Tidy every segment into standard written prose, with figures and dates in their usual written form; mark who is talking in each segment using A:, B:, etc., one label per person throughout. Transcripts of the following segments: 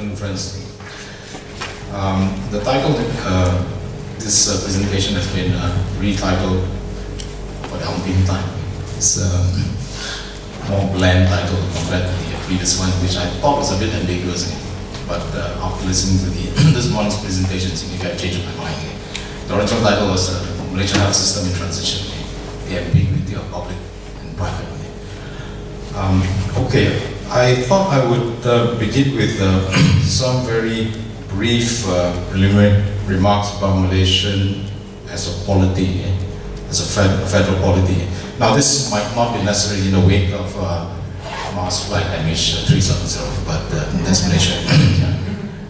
A: afternoon, friends. The title of this presentation has been retitled for the umpteenth time. It's a more bland title compared to the previous one, which I thought was a bit ambiguous. But after listening to this morning's presentations, maybe I changed my mind. The original title was Malaysian Health System in Transition, the ambiguity of public and private. Okay, I thought I would begin with some very brief preliminary remarks about Malaysian as a polity, as a federal polity. Now, this might not be necessarily in the wake of Mars Flight MH370, but that's Malaysia.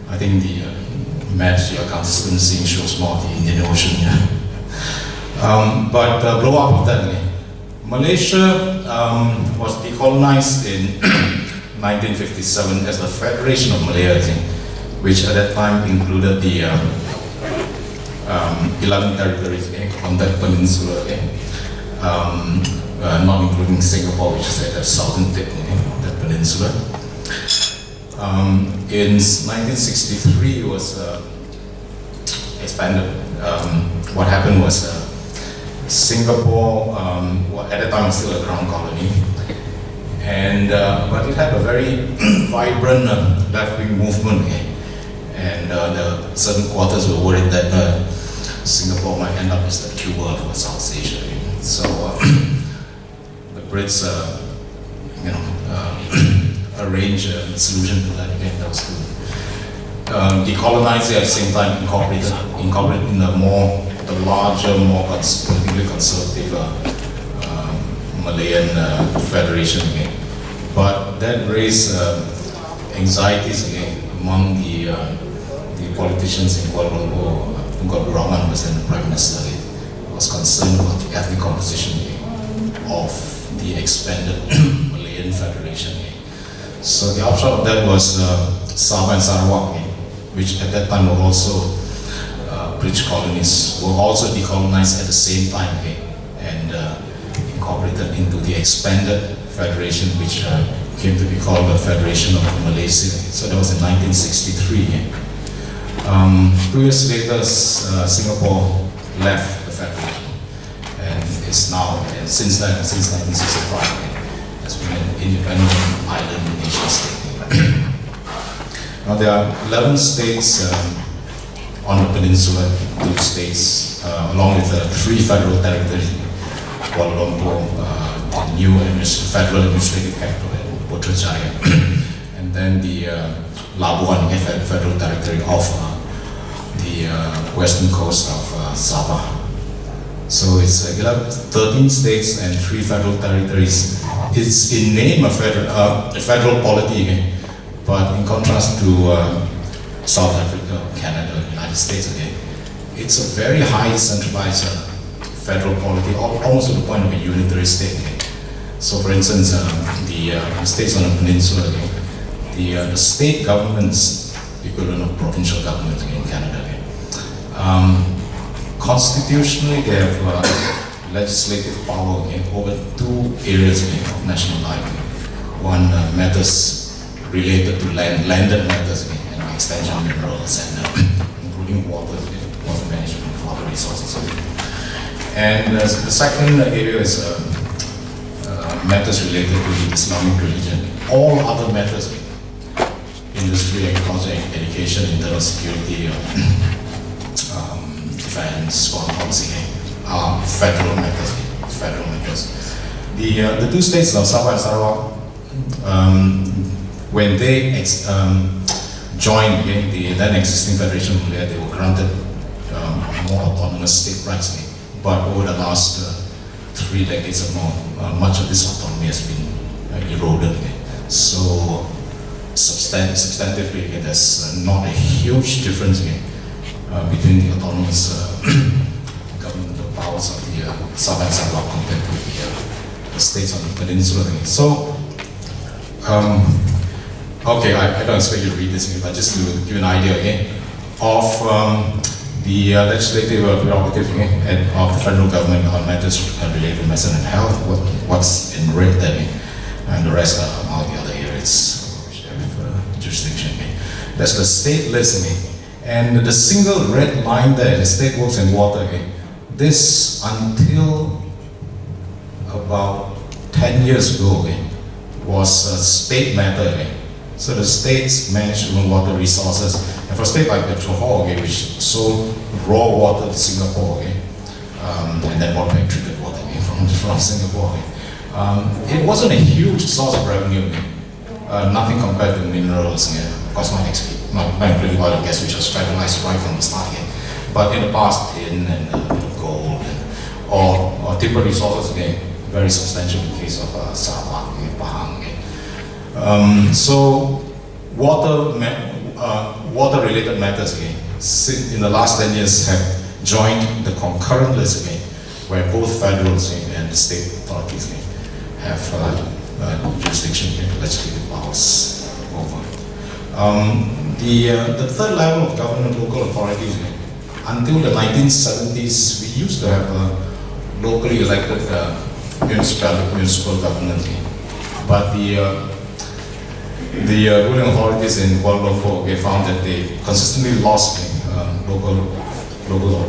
A: I think the maps you are consistently seeing shows more of the Indian Ocean. But blow up of that, Malaysia was decolonized in 1957 as the Federation of Malaya, which at that time included the 11 territories on that peninsula, not including Singapore, which is at the southern tip of that peninsula. In 1963, it was expanded. What happened was Singapore, at that time was still a crown colony, and but it had a very vibrant left-wing movement, and the certain quarters were worried that Singapore might end up as the Cuba for South Asia. So the Brits, arranged a solution to that. Again, that was to decolonize it at the same time, incorporate in the larger, more politically conservative Malayan Federation again. But that raised anxieties again among the politicians in Kuala Lumpur. Tunggal Rahman was then the Prime Minister. Was concerned about the ethnic composition of the expanded Malayan Federation. So the upshot of that was Sabah and Sarawak, which at that time were also British colonies, were also decolonized at the same time, and incorporated into the expanded federation, which came to be called the Federation of Malaysia. So that was in 1963. 2 years later, Singapore left the federation, and is now, and since 1965, has been an independent island nation state. Now there are 11 states on the peninsula, 2 states, along with 3 federal territories: Kuala Lumpur, the new federal administrative capital at Putrajaya, and then the Labuan federal territory of the western coast of Sabah. So it's 13 states and 3 federal territories. It's in name a federal polity, but in contrast to South Africa, Canada, United States, it's a very high centralized federal polity, almost to the point of a unitary state. So, for instance, the states on the peninsula, the state governments, the equivalent of provincial governments in Canada, constitutionally they have legislative power over 2 areas of national life. One, matters related to landed matters, extension of minerals, and including water management, water resources. And the second area is matters related to the Islamic religion. All other matters, industry, agriculture, education, internal security, defense, foreign policy, are federal matters. The 2 states of Sabah and Sarawak, when they joined the then existing federation, they were granted more autonomous state rights. But over the last 3 decades or more, much of this autonomy has been eroded. So substantively, there's not a huge difference between the autonomous governmental powers of the Sabah and Sarawak compared to the states on the peninsula. So, okay, I don't expect you to read this, but just to give you an idea of the legislative prerogative of the federal government on matters related to medicine and health, what's in red there, and the rest are all the other areas which have jurisdiction. That's the state list again. And the single red line there, the state works in water again. This until about 10 years ago again, was a state matter again. So the states manage water resources. And for a state like Johor, okay, which sold raw water to Singapore, okay, and then bought back treated water again from Singapore. Okay. It wasn't a huge source of revenue, okay. Nothing compared to minerals, okay. Of course not including oil and gas, which was federalized right from the start here. But in the past, tin and gold and or timber resources, again, very substantial in the case of Sarawak, Pahang. So water-related matters again, in the last 10 years have joined the concurrent list again, where both federal and the state authorities again, have jurisdiction and legislative powers over. The third level of government, local authorities, until the 1970s, we used to have locally elected municipal government. But the ruling authorities in Kuala Lumpur found that they consistently lost local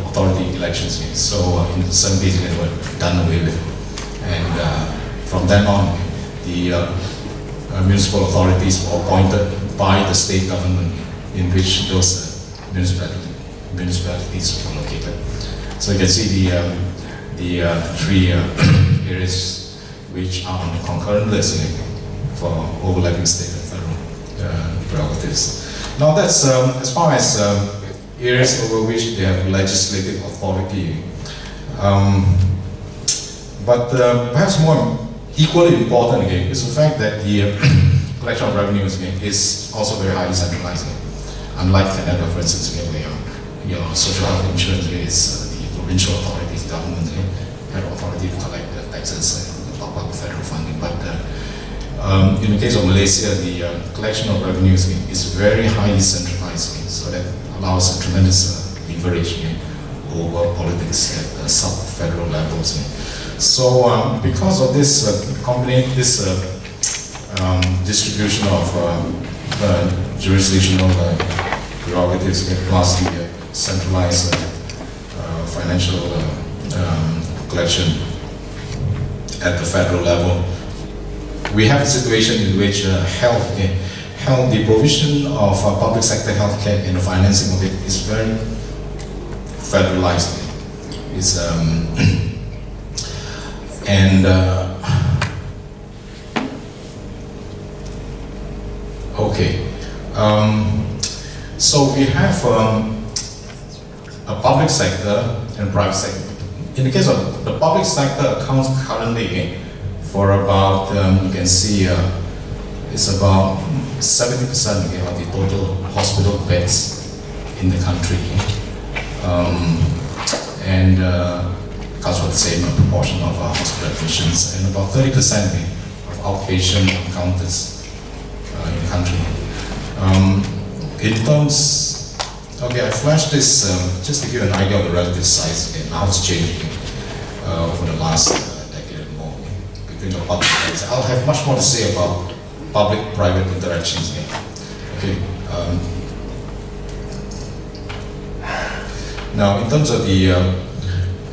A: authority elections. So in the 70s they were done away with. And from then on, the municipal authorities were appointed by the state government in which those municipalities were located. So you can see the three areas which are on the concurrent list for overlapping state and federal prerogatives. Now that's as far as areas over which they have legislative authority. But perhaps more equally important again is the fact that the collection of revenues again is also very highly centralized. Unlike Canada, for instance, where your social health insurance is the provincial authorities, government have authority to collect the taxes and top up federal funding. But in the case of Malaysia, the collection of revenues is very highly centralized, so that allows a tremendous leverage over politics at sub-federal levels. So because of this distribution of jurisdictional prerogatives plus the centralized financial collection at the federal level, we have a situation in which the provision of public sector healthcare and the financing of it is very federalized. So we have a public sector and private sector. In the case of the public sector, accounts currently for about, you can see, it's about 70% of the total hospital beds in the country. And accounts for the same proportion of hospital admissions, and about 30% of outpatient encounters in the country. In terms, I flashed this just to give you an idea of the relative size and how it's changing over the last decade and more between the public and private. I'll have much more to say about public-private interactions here. Okay. Now, in terms of the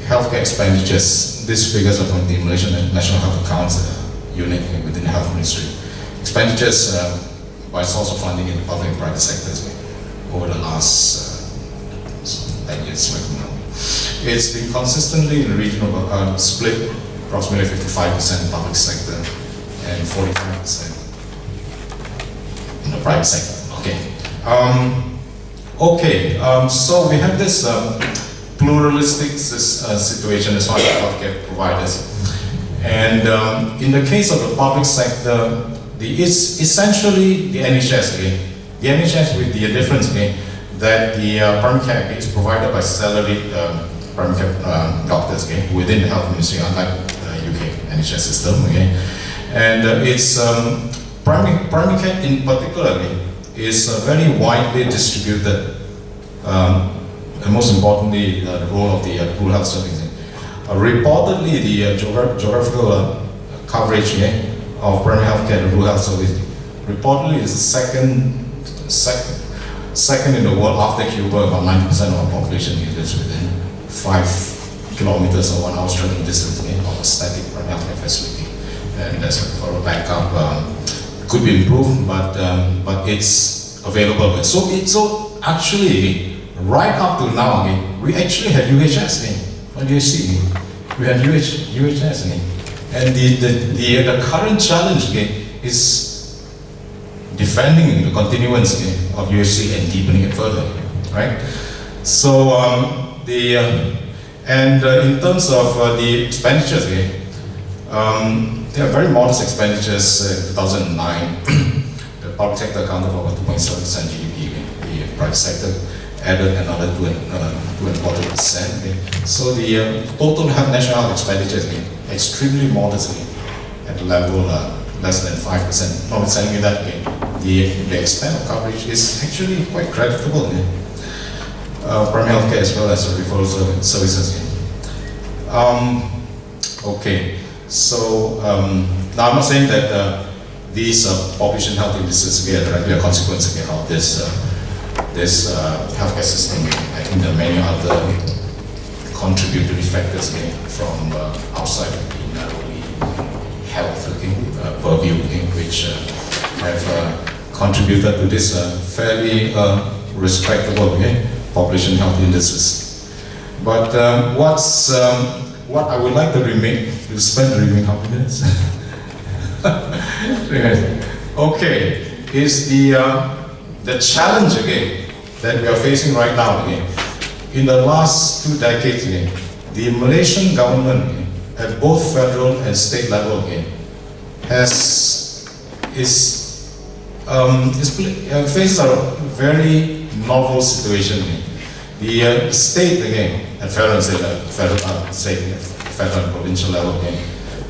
A: healthcare expenditures, these figures are from the Malaysian National Health Accounts unit within the Health Ministry. Expenditures by source of funding in the public and private sectors over the last 10 years right now. It's been consistently in the region of split approximately 55% public sector and 45% in the private sector. So we have this pluralistic situation as far as healthcare providers. And in the case of the public sector, it's essentially the NHS again. The NHS with the difference again that the primary care is provided by salaried primary care doctors again within the health ministry, unlike UK NHS system again. And it's primary care in particular is very widely distributed. And most importantly, the role of the rural health services. Reportedly, the geographical coverage of primary health care and rural health service reportedly is the Second in the world after Cuba, about 90% of our population lives within 5 kilometers or 1 hour's traveling distance of a static primary healthcare facility. And as for a backup, could be improved, but it's available. So actually, right up to now, we actually have UHS. What do you see? We have UHS. And the current challenge is defending the continuance of UHC and deepening it further, right? So in terms of the expenditures, there are very modest expenditures in 2009. The public sector accounted for about 2.7% GDP. The private sector added another 2.25%. So the total national health expenditures extremely modestly at a level less than 5%. Notwithstanding that, the extent of coverage is actually quite creditable. Primary healthcare as well as referral services. Okay, so now I'm not saying that these population health indices are directly a consequence of this healthcare system. I think there are many other contributory factors from outside the narrowly health purview, which have contributed to this fairly respectable population health indices. But what I would like to spend the remaining how many minutes? Okay, is the challenge that we are facing right now in the last 2 decades the Malaysian government at both federal and state level faces a very novel situation. The state at federal and provincial level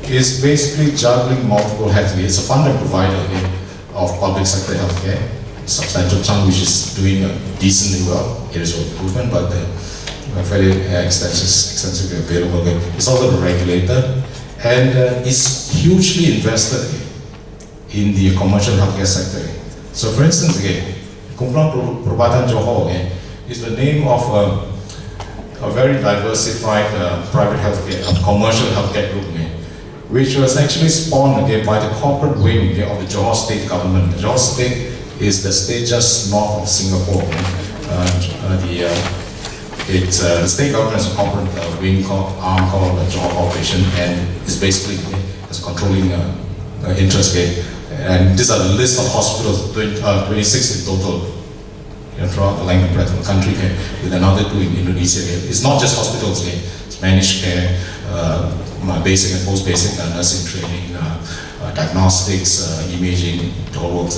A: is basically juggling multiple hats. It's a funding provider of public sector healthcare, substantial chunk which is doing decently well. It is improvement, but fairly extensively available. It's also the regulator, and it's hugely invested in the commercial healthcare sector. So, for instance, Kumpulan Perubatan Johor is the name of a very diversified private healthcare, commercial healthcare group, which was actually spawned by the corporate wing of the Johor state government. The Johor state is the state just north of Singapore. The state government has a corporate wing arm called the Johor Corporation, and is basically has controlling interest. And these are the list of hospitals, 26 in total, throughout the length and breadth of the country, with another 2 in Indonesia. It's not just hospitals, it's managed care, basic and post-basic nursing training, diagnostics, imaging, the whole works.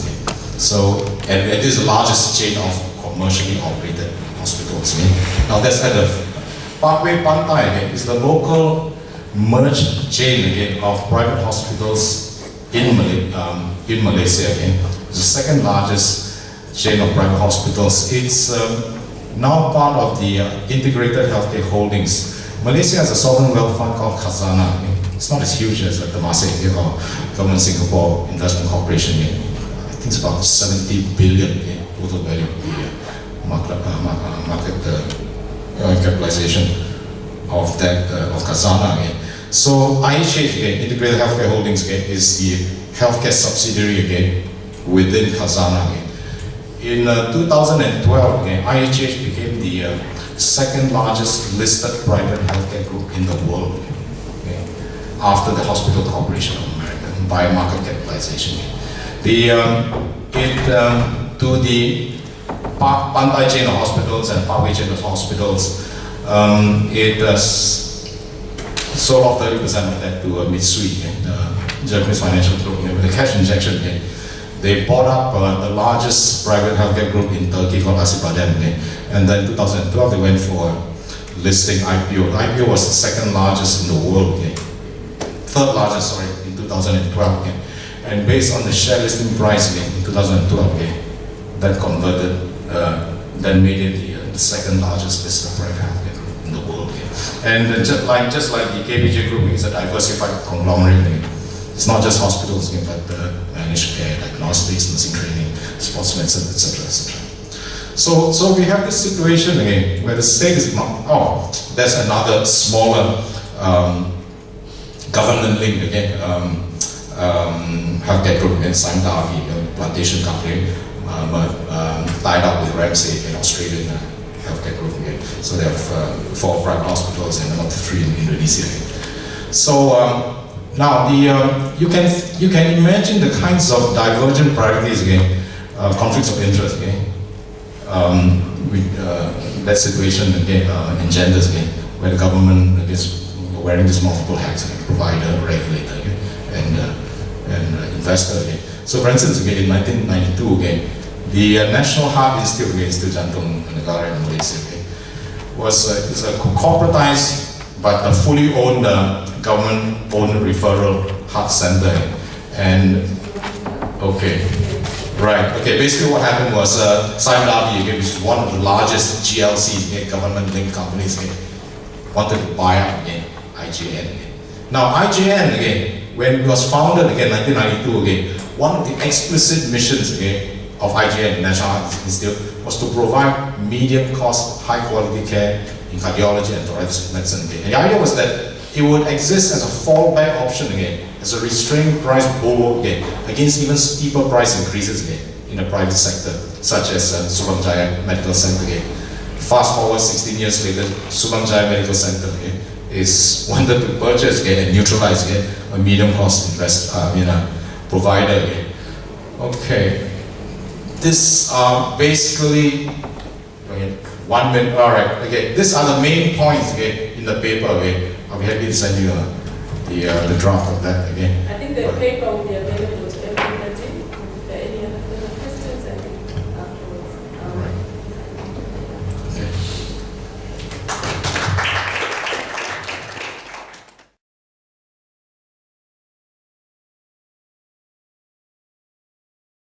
A: So, and it is the largest chain of commercially operated hospitals. Now that's at the Parkway Pantai is the local merged chain of private hospitals in Malaysia. It's the second largest chain of private hospitals. It's now part of the integrated healthcare holdings. Malaysia has a sovereign wealth fund called Khazanah. It's not as huge as the Temasek or Government Singapore Investment Corporation. I think it's about 70 billion total value of the market capitalization of that of Khazanah. So IHH, Integrated Healthcare Holdings, is the healthcare subsidiary within Khazanah. In 2012, IHH became the second largest listed private healthcare group in the world, after the Hospital Corporation of America by market capitalization. To the Pantai chain of hospitals and Parkway chain of hospitals, it sold off 30% of that to Mitsui, the Japanese financial group. With the cash injection, they bought up the largest private healthcare group in Turkey called Acibadem, and then in 2012 they went for listing IPO. The IPO was the second largest in the world, third largest, in 2012. And based on the share listing price in 2012, that converted, then made it the second largest listed private healthcare group in the world. And just like the KBJ group, it's a diversified conglomerate. It's not just hospitals, but managed care, diagnostics, nursing training, sports medicine, etc., etc. So we have this situation again where the state is not. Oh, there's another smaller government link again. Healthcare group in Sandavi, plantation company, tied up with Ramsay, an Australian healthcare group again. So they have 4 private hospitals and another 3 in Indonesia. So now you can imagine the kinds of divergent priorities again, conflicts of interest again. That situation again engenders again where the government is wearing these multiple hats, provider, regulator, again, and investor again. So for instance, again in 1992 again, the National Heart Institute again, Institut Jantung Negara in Malaysia again, is a corporatized but a fully owned government-owned referral heart center. And basically what happened was Sime Darby, which is one of the largest GLCs, government-linked companies, wanted to buy up again IJN. Now IJN again, when it was founded again 1992 again, one of the explicit missions again of IJN, National Heart Institute, was to provide medium-cost, high-quality care in cardiology and thoracic medicine again. And the idea was that it would exist as a fallback option again, as a restrained price bulwark again, against even steeper price increases again in the private sector, such as Subang Jaya Medical Center again. Fast forward 16 years later, Subang Jaya Medical Center again is wanted to purchase again and neutralize again a medium-cost provider again. Okay, this are basically 1 minute. All right. Okay, these are the main points again in the paper. Okay, I'll be happy to send you the draft of that again.
B: I think the paper will be available